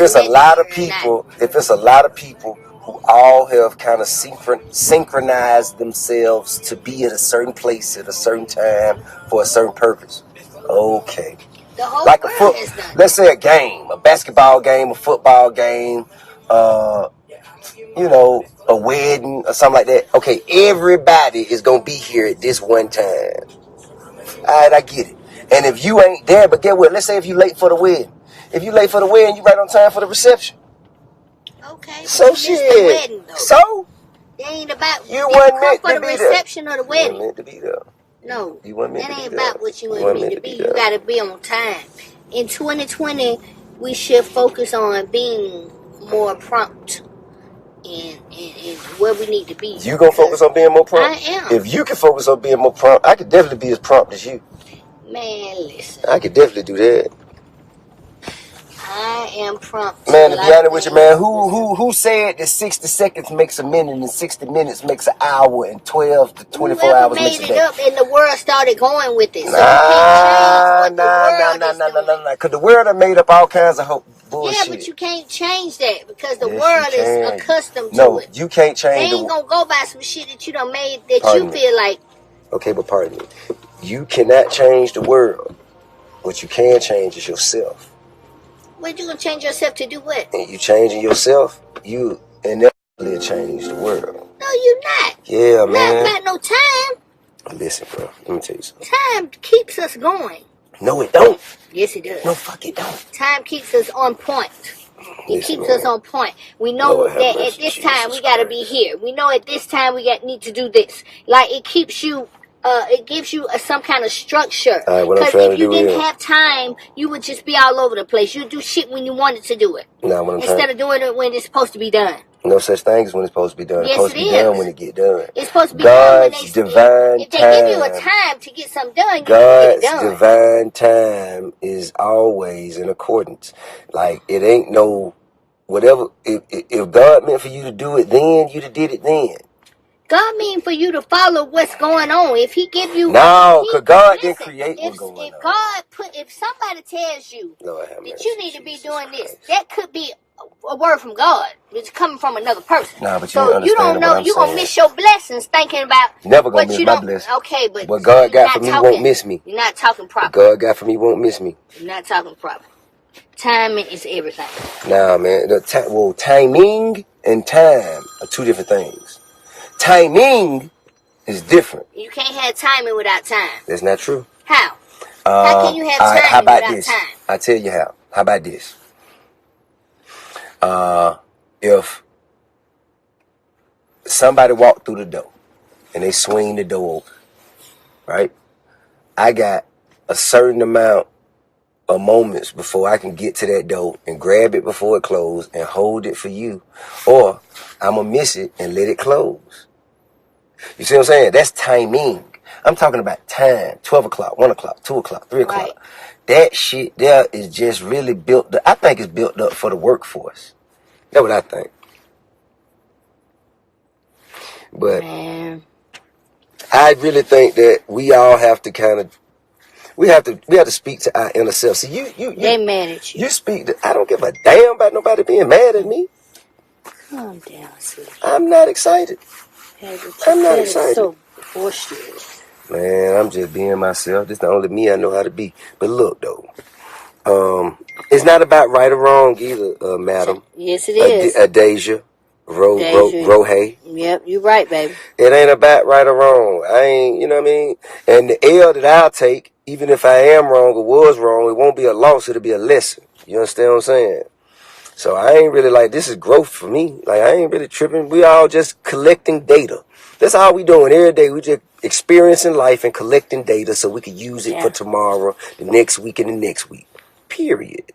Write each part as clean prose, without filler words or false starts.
If it's a lot of people, who all have kind of synchronized themselves to be at a certain place at a certain time for a certain purpose, okay. Like let's say a game, a basketball game, a football game, a wedding or something like that. Okay, everybody is gonna be here at this one time. Alright, I get it. And if you ain't there, but get what? Let's say if you late for the wedding. If you late for the wedding, you right on time for the reception. Okay. So shit. The wedding, so it ain't about you wasn't meant for to the be reception there. or the wedding. You wasn't meant to be there. No, you wasn't meant that to ain't be about there. what you wasn't meant to be. You gotta be on time. In 2020, we should focus on being more prompt and where we need to be. You gonna focus on being more prompt? I am. If you can focus on being more prompt, I could definitely be as prompt as you. Man, listen. I could definitely do that. I am prompt. Man, to be honest with you, man, who said that 60 seconds makes a minute and 60 minutes makes an hour and 12 to 24 hours makes a day? Whoever made it up and the world started going with it. So nah. Because the world have made up all kinds of bullshit. Yeah, but you can't change that because the world is accustomed to it. No, you can't change it. They ain't gonna go by some shit that you done made that you feel like. Okay, but pardon me. You cannot change the world. What you can change is yourself. What you gonna change yourself to do what? And you changing yourself, you inevitably change the world. No, you're not. Yeah, man. Not no time. Listen, bro. Let me tell you something. Time keeps us going. No, it don't. Yes, it does. No, fuck it don't. Time keeps us on point. It keeps us on point. We know that at this time we gotta be here. We know at this time we need to do this. Like it keeps you. It gives you some kind of structure. Because if you didn't have time, you would just be all over the place. You'd do shit when you wanted to do it. Instead of doing it when it's supposed to be done. No such thing as when it's supposed to be done. Yes, it's supposed to be done when it get done. It's supposed to be done when they divine if they give you a time to get something done, God's divine time is always in accordance. Like it ain't no whatever. If God meant for you to do it then, you'd have did it then. God mean for you to follow what's going on. If He give you because God didn't create what's going on. If somebody tells you that you need to be doing this, that could be a word from God. It's coming from another person. Nah, but you don't know. You're gonna miss your blessings thinking about never gonna miss my blessings. Okay, but what God got for me won't miss me. You're not talking proper. What God got for me won't miss me. You're not talking proper. Timing is everything. Nah, man. Timing and time are two different things. Timing is different. You can't have timing without time. That's not true. How? How can you have timing without time? I tell you how. How about this? If somebody walked through the door and they swing the door open, right? I got a certain amount of moments before I can get to that door and grab it before it closes and hold it for you, or I'm gonna miss it and let it close. You see what I'm saying? That's timing. I'm talking about time. 12 o'clock, 1 o'clock, 2 o'clock, 3 o'clock. Right. That shit there is just really built up. I think it's built up for the workforce. That's what I think. But I really think that we all have to kind of we have to speak to our inner self. See, they mad at you. You speak to, I don't give a damn about nobody being mad at me. Calm down, sweetie. I'm not excited. I'm not excited. So boisterous. Man, I'm just being myself. This is the only me I know how to be. But look, though, it's not about right or wrong either, madam. Yes, it is. Adasia, Rohay. Yep, you're right, baby. It ain't about right or wrong. I ain't, you know what I mean? And the L that I'll take, even if I am wrong or was wrong, it won't be a loss. It'll be a lesson. You understand what I'm saying? So I ain't really like, this is growth for me. Like, I ain't really tripping. We all just collecting data. That's all we doing every day. We just experiencing life and collecting data so we can use it for tomorrow, the next week, and the next week. Period.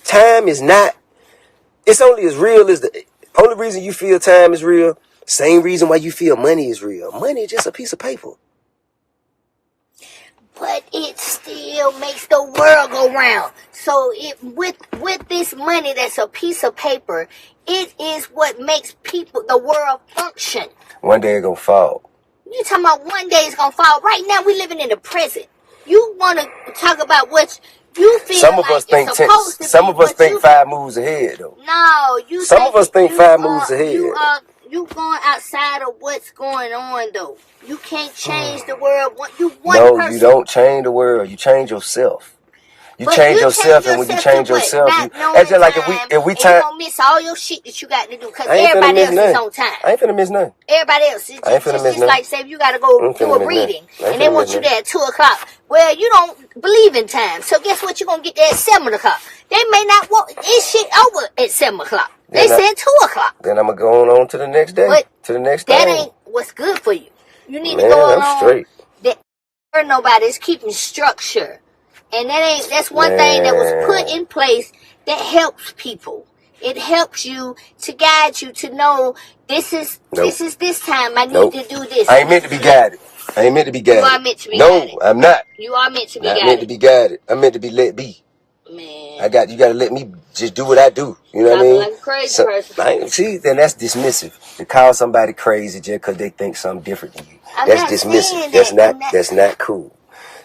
Time is not, it's only as real as the only reason you feel time is real, same reason why you feel money is real. Money is just a piece of paper. But it still makes the world go round. So with this money that's a piece of paper, it is what makes the world function. One day it's gonna fall. You talking about one day it's gonna fall? Right now we living in the present. You want to talk about what's You feel some of like us think some of us think 5 moves ahead though. No, you. Some of us think 5 moves ahead. You going outside of what's going on though. You can't change the world. You one no, person. you don't change the world. You change yourself. You change yourself, and when you change yourself, it's just like if we time, you gonna miss all your shit that you got to do because everybody else is on time. I ain't finna miss nothing. Everybody else, I ain't finna miss nothing. Like say you gotta go do a reading, and they want you there at 2:00. Well, you don't believe in time, so guess what? You are gonna get there at 7:00. They may not want this shit over at 7:00. They said 2:00. Then I'm gonna go on to the next day. But to the next day. That ain't what's good for you. You need to go on. I'm straight. Nobody's keeping structure. And that's one thing that was put in place that helps people. It helps you to guide you to know this is this time I need to do this. I ain't meant to be guided. I ain't meant to be guided. You are meant to be guided. No, I'm not. You are meant to be guided. Not meant to be guided. I'm meant to be let be. Man. You gotta let me just do what I do. You know what I mean? Like a crazy person. See, then that's dismissive. To call somebody crazy just because they think something different than you. That's dismissive. That's not cool.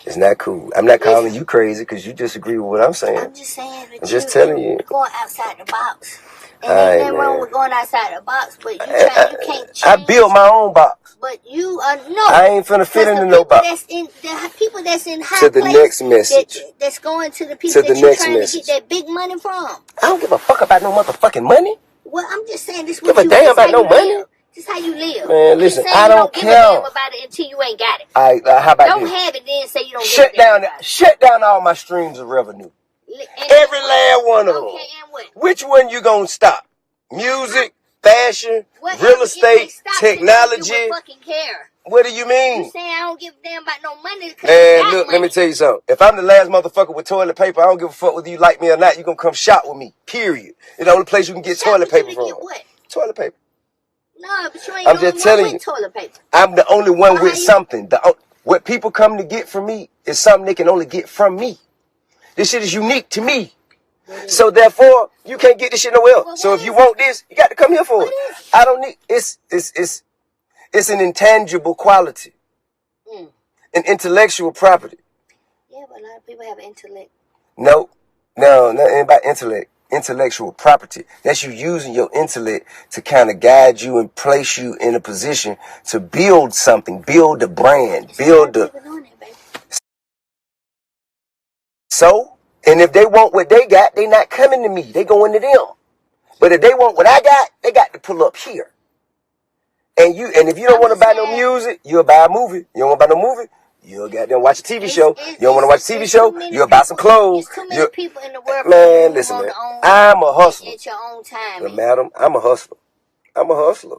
It's not cool. I'm not calling you crazy because you disagree with what I'm saying. I'm just saying that I'm just telling you. Going outside the box. And ain't nothing wrong with going outside the box, but you can't change. I built my own box. But you no. I ain't finna fit into no box. The people that's in high to the next message. That's going to the people that you're trying to get that big money from. I don't give a fuck about no motherfucking money. Well, I'm just saying this. Give a damn about no money. This is how you live. Man, listen, I don't care. You don't give a damn about it until you ain't got it. How about don't have it then say you don't give a damn about it. Shut down all my streams of revenue. Every last one of them. Okay, and what? Which one you gonna stop? Music, fashion, real estate, technology. You fucking care. What do you mean? You saying I don't give a damn about no money? Man, look, let me tell you something. If I'm the last motherfucker with toilet paper, I don't give a fuck whether you like me or not. You gonna come shop with me. Period. It's the only place you can get toilet paper from. Get what? Toilet paper. No, but you ain't I'm just telling you. Toilet paper. I'm the only one with something. What people come to get from me is something they can only get from me. This shit is unique to me. So therefore, you can't get this shit nowhere else. So if you want this, you got to come here for it. I don't need it's an intangible quality. An intellectual property. Yeah, but a lot of people have intellect. No, nothing about intellect. Intellectual property. That's you using your intellect to kind of guide you and place you in a position to build something, build a brand, build a. So, and if they want what they got, they not coming to me. They going to them. But if they want what I got, they got to pull up here. And if you don't want to buy no music, you'll buy a movie. You don't want to buy no movie, you'll goddamn watch a TV show. You don't want to watch a TV show, you'll buy some clothes. There's too many people in the world. Man, listen, man. I'm a hustler. At your own time. But madam, I'm a hustler. I'm a hustler.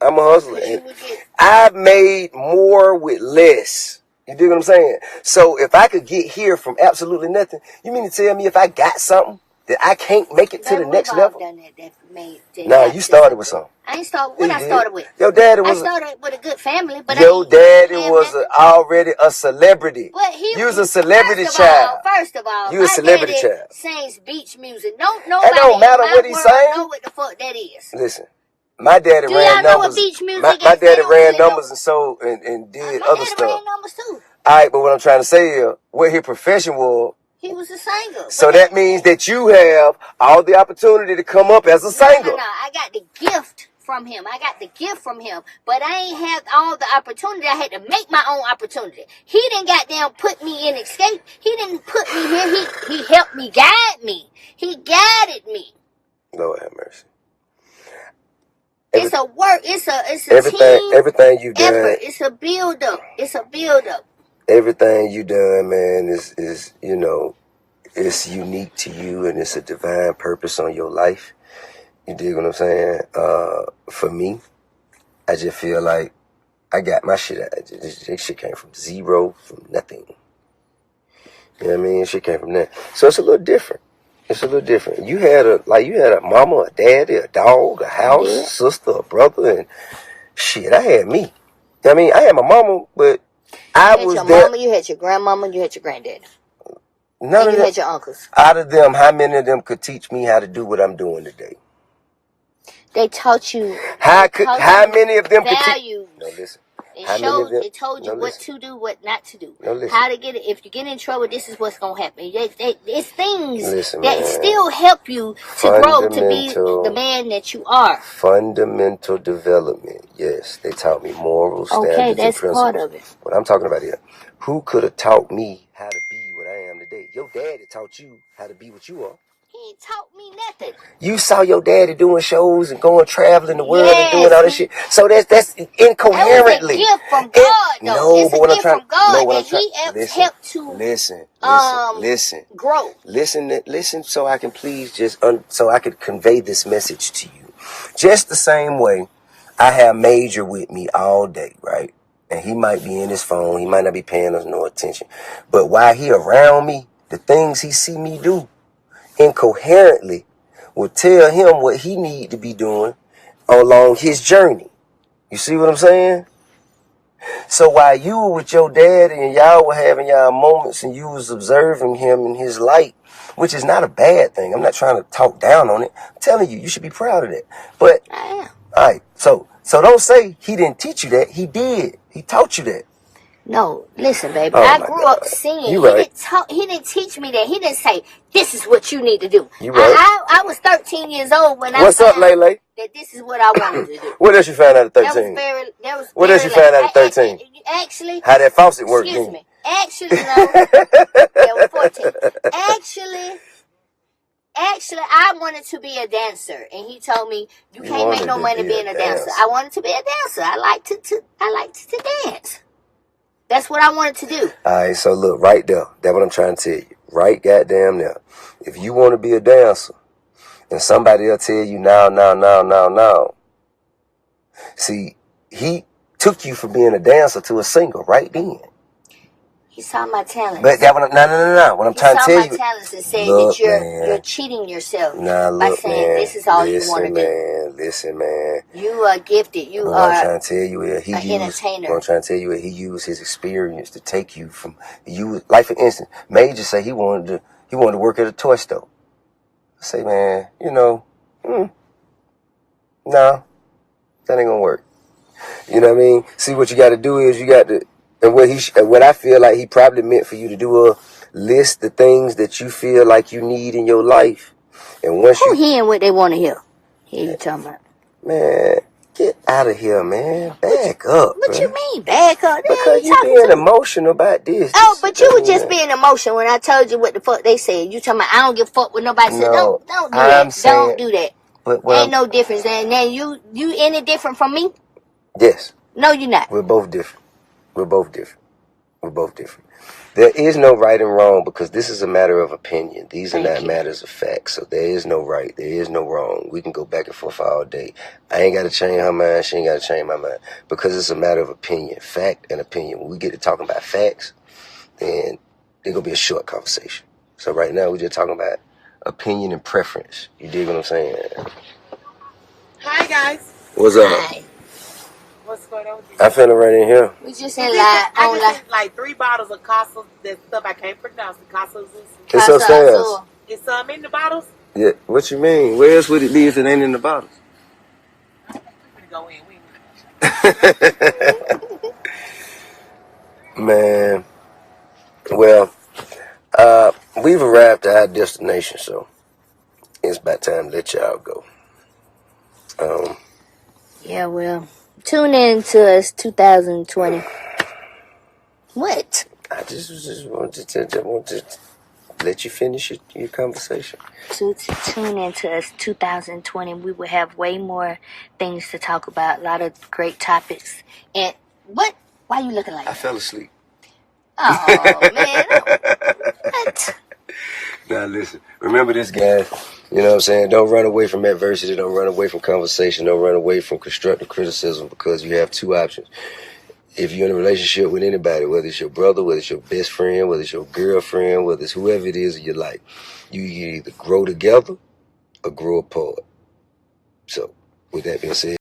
And I've made more with less. You dig what I'm saying? So if I could get here from absolutely nothing, you mean to tell me if I got something that I can't make it to the next level? Nah, you started with something. I ain't started. What I started with? Your daddy was. I started with a good family, but your daddy was already a celebrity. But you was a celebrity child. First of all, you a celebrity child. Sings beach music. Nobody. It don't matter what he sang. Know what the fuck that is? Listen, my daddy ran numbers. My daddy ran numbers and sold and did other stuff. Ran numbers too. All right, but what I'm trying to say is, what his profession was. He was a singer. So that means that you have all the opportunity to come up as a singer. No, I got the gift from him. But I ain't have all the opportunity. I had to make my own opportunity. He didn't goddamn put me in escape. He didn't put me here. He helped me, guide me. He guided me. Lord have mercy. It's a work. It's a team. Everything you done. Effort. It's a build up. Everything you done, man, is it's unique to you and it's a divine purpose on your life. You dig what I'm saying? For me, I just feel like I got my shit out. This shit came from zero, from nothing. You know what I mean? Shit came from that. So it's a little different. You had a mama, a daddy, a dog, a house, a sister, a brother, and shit, I had me. I mean, I had my mama, but I was there. You had your mama, you had your grandmama, you had your granddad. None of them. You had your uncles. Out of them, how many of them could teach me how to do what I'm doing today? They taught you. How many of them could teach? No, listen. It told you what to do, what not to do. How to get it. If you get in trouble, this is what's going to happen. It's things that still help you to grow to be the man that you are. Fundamental development. Yes, they taught me morals, standards, and principles. Part of it. What I'm talking about here. Who could have taught me how to be what I am today? Your daddy taught you how to be what you are. He ain't taught me nothing. You saw your daddy doing shows and going traveling the world and doing all this shit. So that's incoherently. That was a gift from God, though. It's a gift from God that He helped to grow. Listen, so I can please so I could convey this message to you. Just the same way, I have Major with me all day, right? And he might be in his phone. He might not be paying us no attention. But while he around me, the things he see me do incoherently will tell him what he need to be doing along his journey. You see what I'm saying? So while you were with your daddy and y'all were having y'all moments and you was observing him in his light, which is not a bad thing. I'm not trying to talk down on it. I'm telling you, you should be proud of that. But I am. All right, so don't say he didn't teach you that. He did. He taught you that. No, listen, baby. I grew up seeing. He didn't teach me that. He didn't say, this is what you need to do. You right. I was 13 years old when What's up, Lele? That this is what I wanted to do. What else you found out at 13? What else you found out at 13? Actually. How that faucet worked. Excuse me. Actually, no. Yeah, was 14. Actually, I wanted to be a dancer, and he told me you can't make no money being a dancer. I wanted to be a dancer. I liked to dance. That's what I wanted to do. All right, so look, right there. That's what I'm trying to tell you. Right goddamn there. If you want to be a dancer, and somebody will tell you now. See, he took you from being a dancer to a singer right then. He saw my talents. But that one, no. What I'm trying to tell you. He saw my talents and said that you're cheating yourself by saying this is all you want to do. Listen, man. You are gifted. You what are I'm trying to tell you is entertainer. What I'm trying to tell you is he used his experience to take you from you. Like for instance, Major say he wanted to work at a toy store. I say, man, no, that ain't gonna work. You know what I mean? See, what you got to do is you got to. And what I feel like he probably meant for you to do list the things that you feel like you need in your life. And once Who hearing what they want to hear? Hear you talking about? Man, get out of here, man. Back up. What you mean, back up? Because you being emotional about this. Oh, but you were just being emotional when I told you what the fuck they said. You talking about I don't give a fuck what nobody said. Don't do that. Don't do that. But ain't no difference. And then you any different from me? Yes. No, you're not. We're both different. There is no right and wrong because this is a matter of opinion. These are not matters of fact. So there is no right. There is no wrong. We can go back and forth all day. I ain't got to change her mind. She ain't got to change my mind because it's a matter of opinion, fact and opinion. When we get to talking about facts, then it's going to be a short conversation. So right now we're just talking about opinion and preference. You dig what I'm saying? Hi, guys. What's up? Hi. What's going on with you? I finna right in here. We just in I just like 3 bottles of Casa, that stuff I can't pronounce. Casa It's upstairs. Is some in the bottles? Yeah. What you mean? Where else would it be if it ain't in the bottles? We're gonna go in. Man. Well, we've arrived at our destination, so it's about time to let y'all go. Yeah, well, tune in to us 2020. What? I just wanted to let you finish your conversation. Tune in to us 2020. We will have way more things to talk about. A lot of great topics. And what? Why are you looking like that? I fell asleep. Oh, man. What? Now, listen. Remember this, guys. You know what I'm saying? Don't run away from adversity. Don't run away from conversation. Don't run away from constructive criticism because you have 2 options. If you're in a relationship with anybody, whether it's your brother, whether it's your best friend, whether it's your girlfriend, whether it's whoever it is in your life, you either grow together or grow apart. So, with that being said,